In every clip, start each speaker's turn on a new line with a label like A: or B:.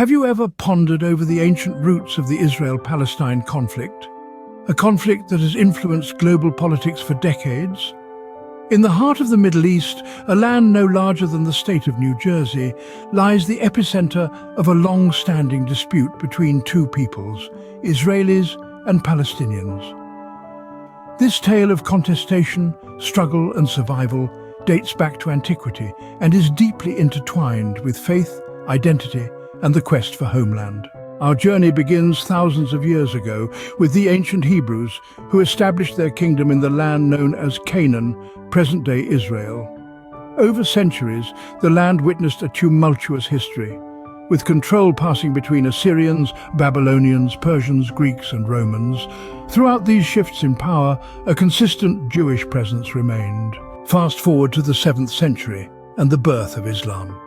A: Have you ever pondered over the ancient roots of the Israel-Palestine conflict? A conflict that has influenced global politics for decades? In the heart of the Middle East, a land no larger than the state of New Jersey, lies the epicenter of a long-standing dispute between two peoples, Israelis and Palestinians. This tale of contestation, struggle and survival dates back to antiquity and is deeply intertwined with faith, identity and the quest for homeland. Our journey begins thousands of years ago with the ancient Hebrews who established their kingdom in the land known as Canaan, present-day Israel. Over centuries, the land witnessed a tumultuous history, with control passing between Assyrians, Babylonians, Persians, Greeks and Romans. Throughout these shifts in power, a consistent Jewish presence remained. Fast forward to the 7th century and the birth of Islam.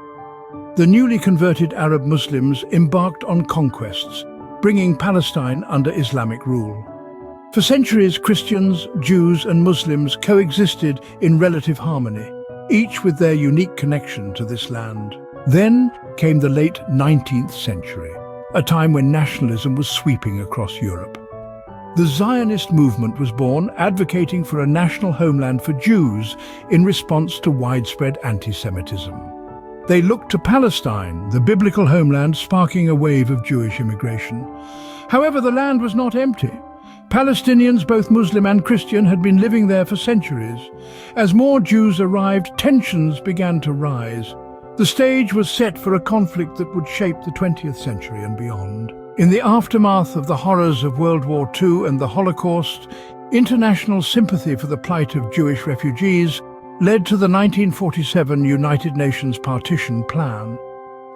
A: The newly converted Arab Muslims embarked on conquests, bringing Palestine under Islamic rule. For centuries, Christians, Jews and Muslims coexisted in relative harmony, each with their unique connection to this land. Then came the late 19th century, a time when nationalism was sweeping across Europe. The Zionist movement was born, advocating for a national homeland for Jews in response to widespread anti-Semitism. They looked to Palestine, the biblical homeland, sparking a wave of Jewish immigration. However, the land was not empty. Palestinians, both Muslim and Christian, had been living there for centuries. As more Jews arrived, tensions began to rise. The stage was set for a conflict that would shape the 20th century and beyond. In the aftermath of the horrors of World War II and the Holocaust, international sympathy for the plight of Jewish refugees led to the 1947 United Nations Partition Plan.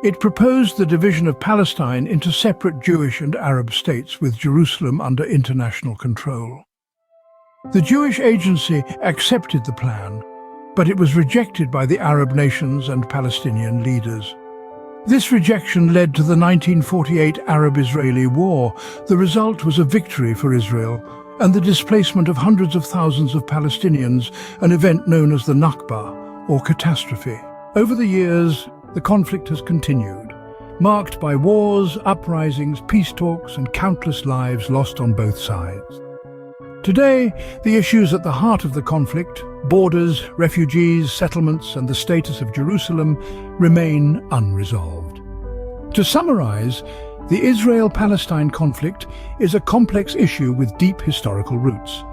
A: It proposed the division of Palestine into separate Jewish and Arab states with Jerusalem under international control. The Jewish Agency accepted the plan, but it was rejected by the Arab nations and Palestinian leaders. This rejection led to the 1948 Arab-Israeli War. The result was a victory for Israel and the displacement of hundreds of thousands of Palestinians, an event known as the Nakba, or catastrophe. Over the years, the conflict has continued, marked by wars, uprisings, peace talks, and countless lives lost on both sides. Today, the issues at the heart of the conflict, borders, refugees, settlements, and the status of Jerusalem, remain unresolved. To summarize, the Israel-Palestine conflict is a complex issue with deep historical roots.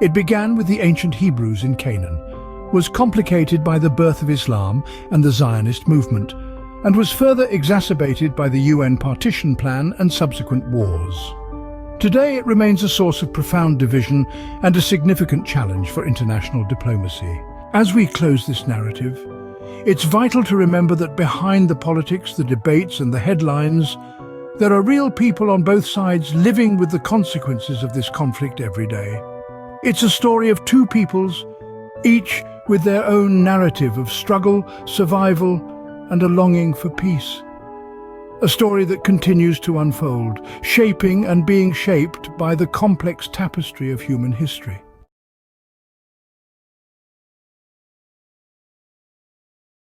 A: It began with the ancient Hebrews in Canaan, was complicated by the birth of Islam and the Zionist movement, and was further exacerbated by the UN partition plan and subsequent wars. Today it remains a source of profound division and a significant challenge for international diplomacy. As we close this narrative, it's vital to remember that behind the politics, the debates and the headlines, there are real people on both sides living with the consequences of this conflict every day. It's a story of two peoples, each with their own narrative of struggle, survival, and a longing for peace. A story that continues to unfold, shaping and being shaped by the complex tapestry of human history.